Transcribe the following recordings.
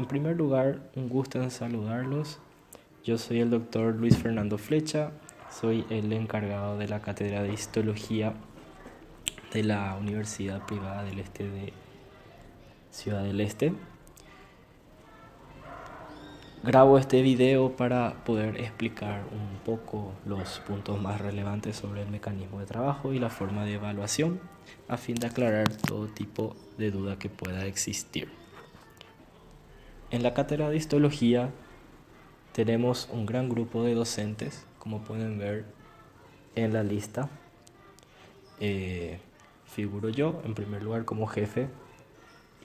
En primer lugar, un gusto en saludarlos. Yo soy el doctor Luis Fernando Flecha, soy el encargado de la Cátedra de Histología de la Universidad Privada del Este de Ciudad del Este. Grabo este video para poder explicar un poco los puntos más relevantes sobre el mecanismo de trabajo y la forma de evaluación, a fin de aclarar todo tipo de duda que pueda existir. En la Cátedra de Histología tenemos un gran grupo de docentes, como pueden ver en la lista. Figuro yo en primer lugar como jefe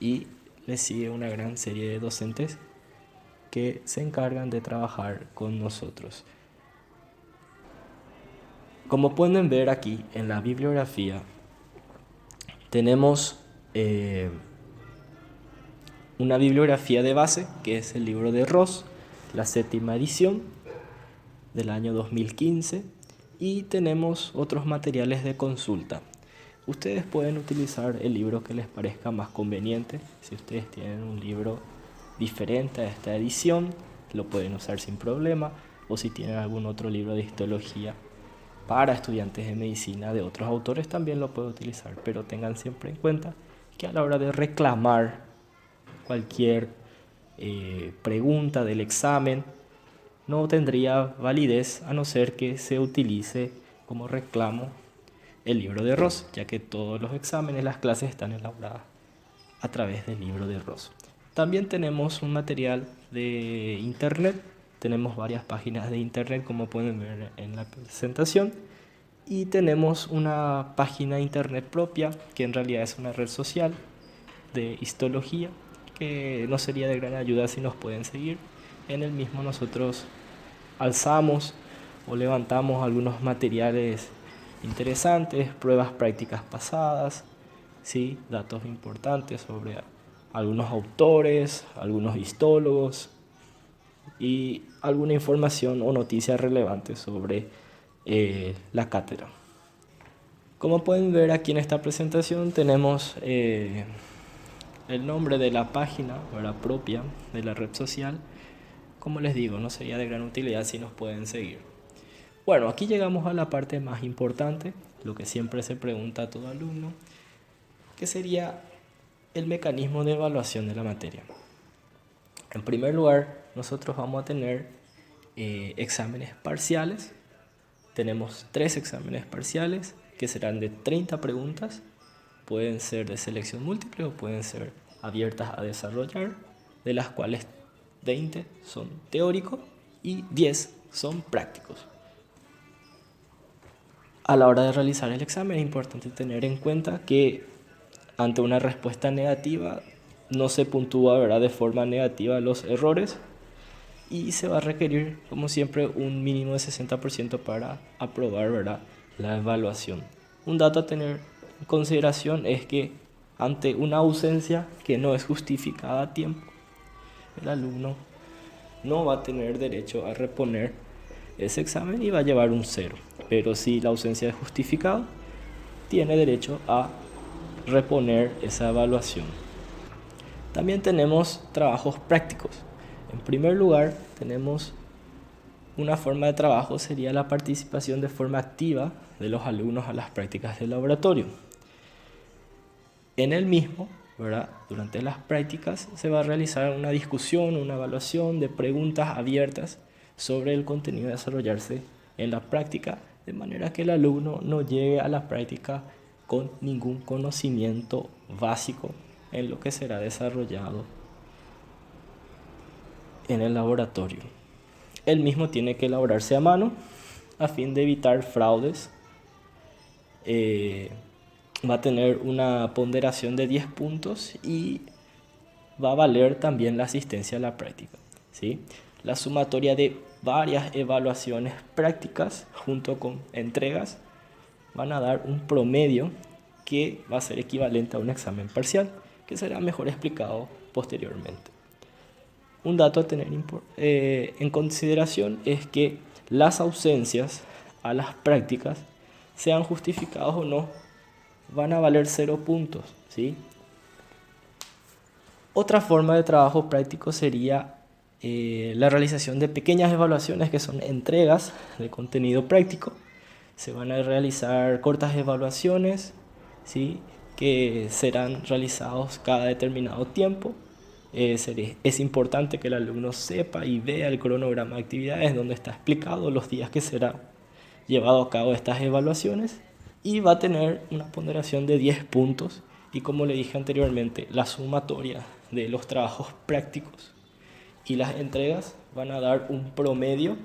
y le sigue una gran serie de docentes que se encargan de trabajar con nosotros. Como pueden ver aquí en la bibliografía, tenemos una bibliografía de base, que es el libro de Ross, la 7ª edición del año 2015, y tenemos otros materiales de consulta. Ustedes pueden utilizar el libro que les parezca más conveniente. Si ustedes tienen un libro diferente a esta edición, lo pueden usar sin problema, o si tienen algún otro libro de histología para estudiantes de medicina de otros autores, también lo pueden utilizar, pero tengan siempre en cuenta que a la hora de reclamar cualquier pregunta del examen no tendría validez a no ser que se utilice como reclamo el libro de Ross, ya que todos los exámenes, las clases están elaboradas a través del libro de Ross. También tenemos un material de internet, tenemos varias páginas de internet como pueden ver en la presentación, y tenemos una página de internet propia que en realidad es una red social de histología que nos sería de gran ayuda si nos pueden seguir. En el mismo nosotros alzamos o levantamos algunos materiales interesantes, pruebas prácticas pasadas, ¿sí? Datos importantes sobre algunos autores, algunos histólogos y alguna información o noticia relevante sobre la cátedra. Como pueden ver aquí en esta presentación tenemos el nombre de la página propia de la red social. Como les digo, no sería de gran utilidad si nos pueden seguir. Bueno, aquí llegamos a la parte más importante, lo que siempre se pregunta a todo alumno, que sería el mecanismo de evaluación de la materia. En primer lugar, nosotros vamos a tener exámenes parciales. Tenemos 3 exámenes parciales que serán de 30 preguntas. Pueden ser de selección múltiple o pueden ser abiertas a desarrollar, de las cuales 20 son teóricos y 10 son prácticos. A la hora de realizar el examen es importante tener en cuenta que ante una respuesta negativa no se puntúa, ¿verdad?, de forma negativa los errores y se va a requerir, como siempre, un mínimo de 60% para aprobar, ¿verdad?, la evaluación. Un dato a tener en consideración es que ante una ausencia que no es justificada a tiempo, el alumno no va a tener derecho a reponer ese examen y va a llevar un 0. Pero si la ausencia es justificada, tiene derecho a reponer esa evaluación. También tenemos trabajos prácticos. En primer lugar, tenemos una forma de trabajo, sería la participación de forma activa de los alumnos a las prácticas de laboratorio. En el mismo, ¿verdad?, durante las prácticas se va a realizar una discusión, una evaluación de preguntas abiertas sobre el contenido a desarrollarse en la práctica, de manera que el alumno no llegue a la práctica con ningún conocimiento básico en lo que será desarrollado en el laboratorio. El mismo tiene que elaborarse a mano a fin de evitar fraudes. Va a tener una ponderación de 10 puntos y va a valer también la asistencia a la práctica, ¿sí? La sumatoria de varias evaluaciones prácticas junto con entregas van a dar un promedio que va a ser equivalente a un examen parcial, que será mejor explicado posteriormente. Un dato a tener en consideración es que las ausencias a las prácticas, sean justificadas o no, van a valer 0 puntos, ¿sí? Otra forma de trabajo práctico sería la realización de pequeñas evaluaciones que son entregas de contenido práctico. Se van a realizar cortas evaluaciones, ¿sí?, que serán realizados cada determinado tiempo. Es importante que el alumno sepa y vea el cronograma de actividades donde está explicado los días que será llevado a cabo estas evaluaciones, y va a tener una ponderación de 10 puntos, y como le dije anteriormente, la sumatoria de los trabajos prácticos y las entregas van a dar un promedio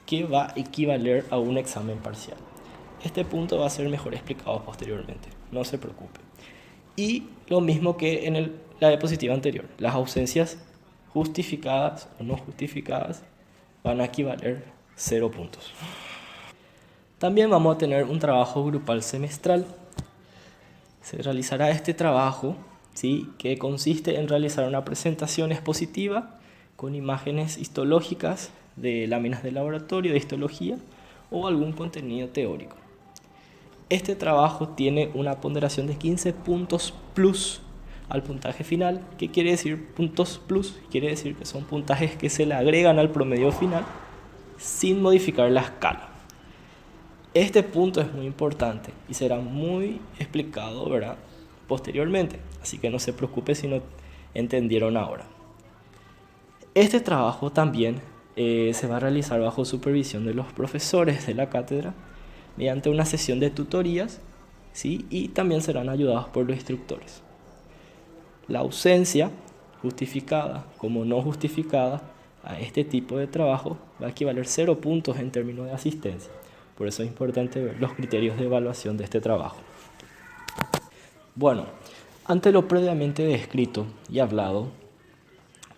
que va a equivaler a un examen parcial. Este punto va a ser mejor explicado posteriormente, no se preocupe. Y lo mismo que en la diapositiva anterior, las ausencias justificadas o no justificadas van a equivaler 0 puntos. También vamos a tener un trabajo grupal semestral. Se realizará este trabajo, ¿sí?, que consiste en realizar una presentación expositiva con imágenes histológicas de láminas de laboratorio de histología o algún contenido teórico. Este trabajo tiene una ponderación de 15 puntos plus al puntaje final. ¿Qué quiere decir puntos plus? Quiere decir que son puntajes que se le agregan al promedio final sin modificar la escala. Este punto es muy importante y será muy explicado, ¿verdad?, posteriormente, así que no se preocupe si no entendieron ahora. Este trabajo también se va a realizar bajo supervisión de los profesores de la cátedra mediante una sesión de tutorías, ¿sí?, y también serán ayudados por los instructores. La ausencia justificada como no justificada a este tipo de trabajo va a equivaler 0 puntos en términos de asistencia. Por eso es importante ver los criterios de evaluación de este trabajo. Bueno, ante lo previamente descrito y hablado,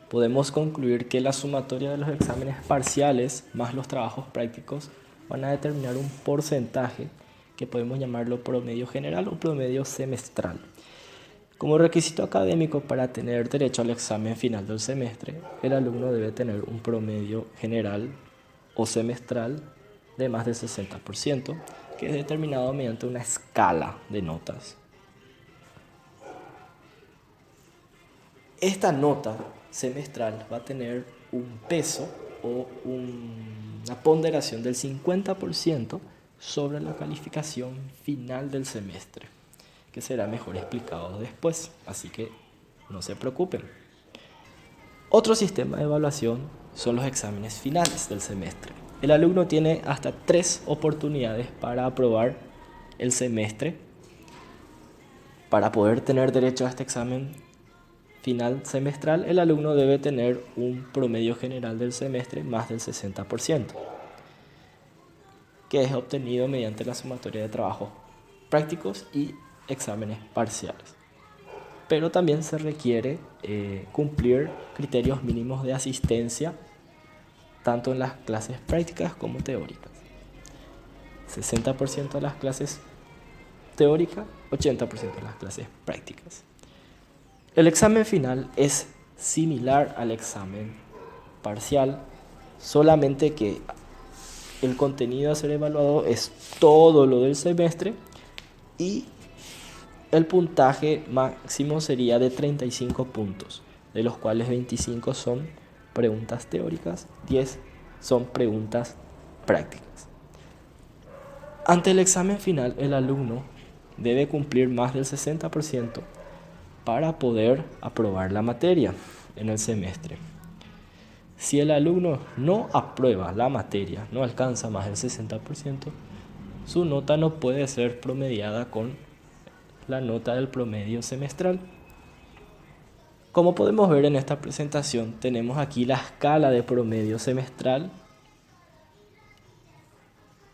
podemos concluir que la sumatoria de los exámenes parciales más los trabajos prácticos van a determinar un porcentaje que podemos llamarlo promedio general o promedio semestral. Como requisito académico para tener derecho al examen final del semestre, el alumno debe tener un promedio general o semestral de más del 60%, que es determinado mediante una escala de notas. Esta nota semestral va a tener un peso o una ponderación del 50% sobre la calificación final del semestre, que será mejor explicado después, así que no se preocupen. Otro sistema de evaluación son los exámenes finales del semestre. El alumno tiene hasta 3 oportunidades para aprobar el semestre. Para poder tener derecho a este examen final semestral, el alumno debe tener un promedio general del semestre más del 60%, que es obtenido mediante la sumatoria de trabajos prácticos y exámenes parciales. Pero también se requiere cumplir criterios mínimos de asistencia tanto en las clases prácticas como teóricas. 60% de las clases teóricas, 80% de las clases prácticas. El examen final es similar al examen parcial, solamente que el contenido a ser evaluado es todo lo del semestre y el puntaje máximo sería de 35 puntos, de los cuales 25 son preguntas teóricas, 10 son preguntas prácticas. Ante el examen final, el alumno debe cumplir más del 60% para poder aprobar la materia en el semestre. Si el alumno no aprueba la materia, no alcanza más del 60%, su nota no puede ser promediada con la nota del promedio semestral. Como podemos ver en esta presentación, tenemos aquí la escala de promedio semestral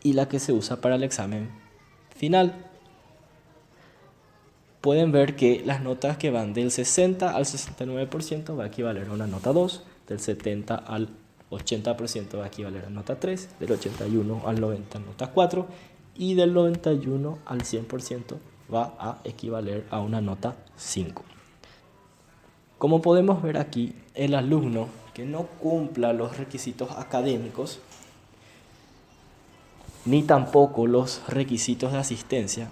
y la que se usa para el examen final. Pueden ver que las notas que van del 60 al 69% va a equivaler a una nota 2, del 70 al 80% va a equivaler a nota 3, del 81 al 90 nota 4 y del 91 al 100% va a equivaler a una nota 5. Como podemos ver aquí, el alumno que no cumpla los requisitos académicos ni tampoco los requisitos de asistencia,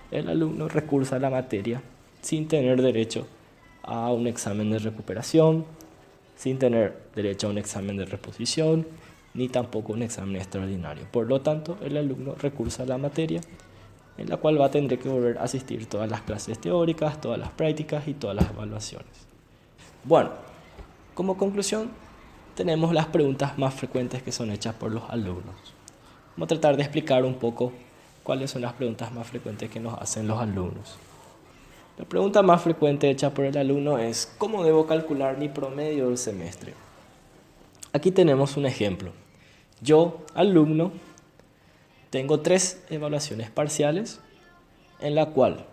el alumno recursa a la materia sin tener derecho a un examen de recuperación, sin tener derecho a un examen de reposición, ni tampoco un examen extraordinario. Por lo tanto, el alumno recursa a la materia, en la cual va a tener que volver a asistir todas las clases teóricas, todas las prácticas y todas las evaluaciones. Bueno, como conclusión, tenemos las preguntas más frecuentes que son hechas por los alumnos. Vamos a tratar de explicar un poco cuáles son las preguntas más frecuentes que nos hacen los alumnos. La pregunta más frecuente hecha por el alumno es: ¿cómo debo calcular mi promedio del semestre? Aquí tenemos un ejemplo. Yo, alumno, tengo 3 evaluaciones parciales, en la cual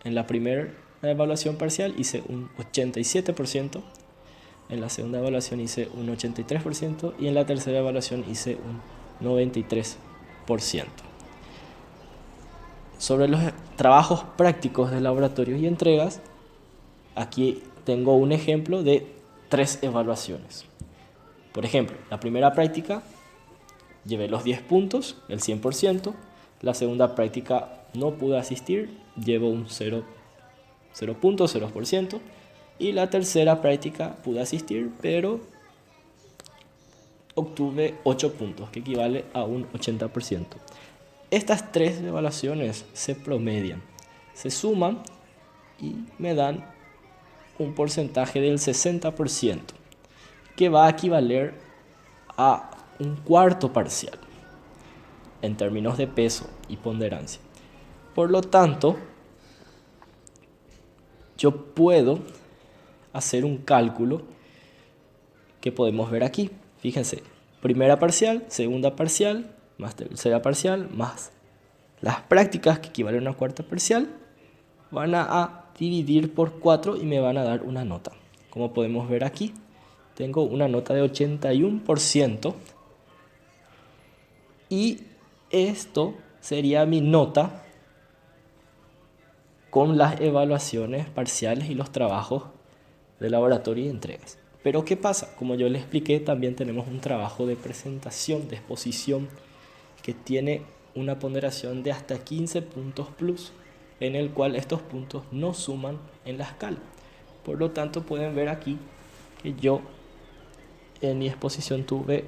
en la primera evaluación parcial hice un 87%, en la segunda evaluación hice un 83% y en la tercera evaluación hice un 93%. Sobre los trabajos prácticos de laboratorios y entregas, aquí tengo un ejemplo de 3 evaluaciones. Por ejemplo, la primera práctica llevé los 10 puntos, el 100%. La segunda práctica no pude asistir, llevo un 0.0%. Y la tercera práctica pude asistir, pero obtuve 8 puntos, que equivale a un 80%. Estas 3 evaluaciones se promedian, se suman y me dan un porcentaje del 60%, que va a equivaler a un cuarto parcial en términos de peso y ponderancia. Por lo tanto, yo puedo hacer un cálculo que podemos ver aquí. Fíjense, primera parcial, segunda parcial, más tercera parcial, más las prácticas que equivalen a una cuarta parcial, van a dividir por 4 y me van a dar una nota. Como podemos ver aquí, tengo una nota de 81%. Y esto sería mi nota con las evaluaciones parciales y los trabajos de laboratorio y entregas. Pero ¿qué pasa? Como yo les expliqué, también tenemos un trabajo de presentación, de exposición, que tiene una ponderación de hasta 15 puntos plus, en el cual estos puntos no suman en la escala. Por lo tanto, pueden ver aquí que yo en mi exposición tuve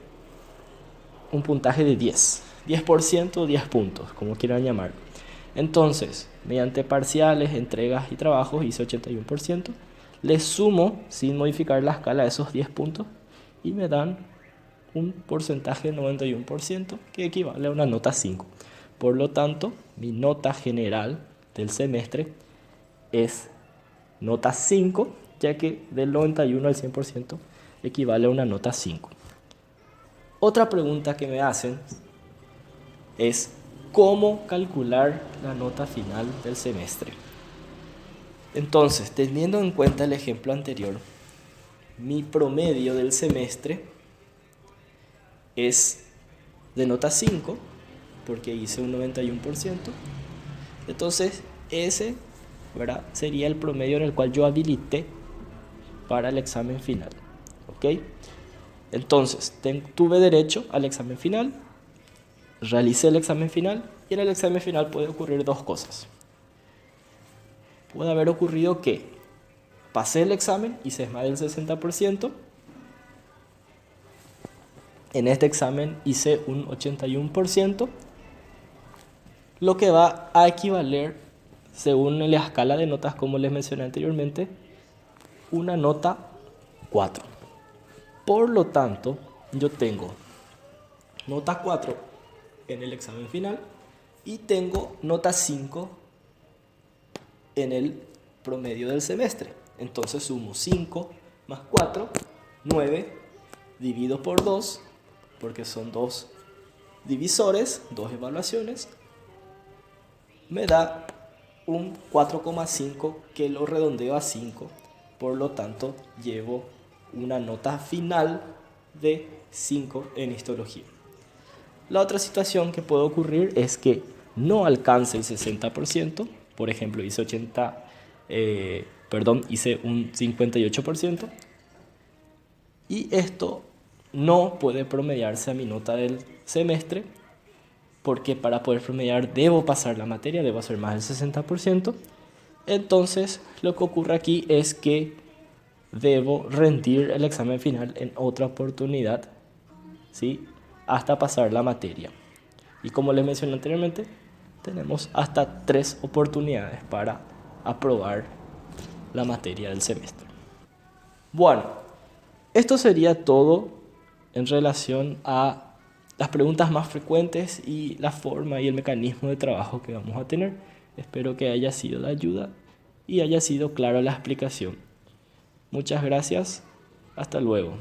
un puntaje de 10% o 10 puntos, como quieran llamarlo. Entonces, mediante parciales, entregas y trabajos hice 81%. Les sumo, sin modificar la escala, esos 10 puntos y me dan un porcentaje de 91%, que equivale a una nota 5. Por lo tanto, mi nota general del semestre es nota 5, ya que del 91 al 100% equivale a una nota 5. Otra pregunta que me hacen es: ¿cómo calcular la nota final del semestre? Entonces, teniendo en cuenta el ejemplo anterior, mi promedio del semestre es de nota 5, porque hice un 91%. Entonces, ese, ¿verdad?, sería el promedio en el cual yo habilité para el examen final. ¿Ok? Entonces, tuve derecho al examen final, realicé el examen final, y en el examen final puede ocurrir 2 cosas. Puede haber ocurrido que pasé el examen, hice más del 60%. En este examen hice un 81%, lo que va a equivaler, según la escala de notas como les mencioné anteriormente, una nota 4. Por lo tanto, yo tengo nota 4 en el examen final y tengo nota 5 en el promedio del semestre. Entonces sumo 5 más 4, 9, divido por 2, porque son 2 divisores, 2 evaluaciones, me da un 4,5, que lo redondeo a 5. Por lo tanto, llevo una nota final de 5 en histología. La otra situación que puede ocurrir es que no alcance el 60%. Por ejemplo, hice un 58%. Y esto no puede promediarse a mi nota del semestre, porque para poder promediar debo pasar la materia, debo hacer más del 60%. Entonces, lo que ocurre aquí es que debo rendir el examen final en otra oportunidad, ¿sí? Hasta pasar la materia. Y como les mencioné anteriormente, tenemos hasta 3 oportunidades para aprobar la materia del semestre. Bueno, esto sería todo en relación a las preguntas más frecuentes y la forma y el mecanismo de trabajo que vamos a tener. Espero que haya sido de ayuda y haya sido clara la explicación. Muchas gracias. Hasta luego.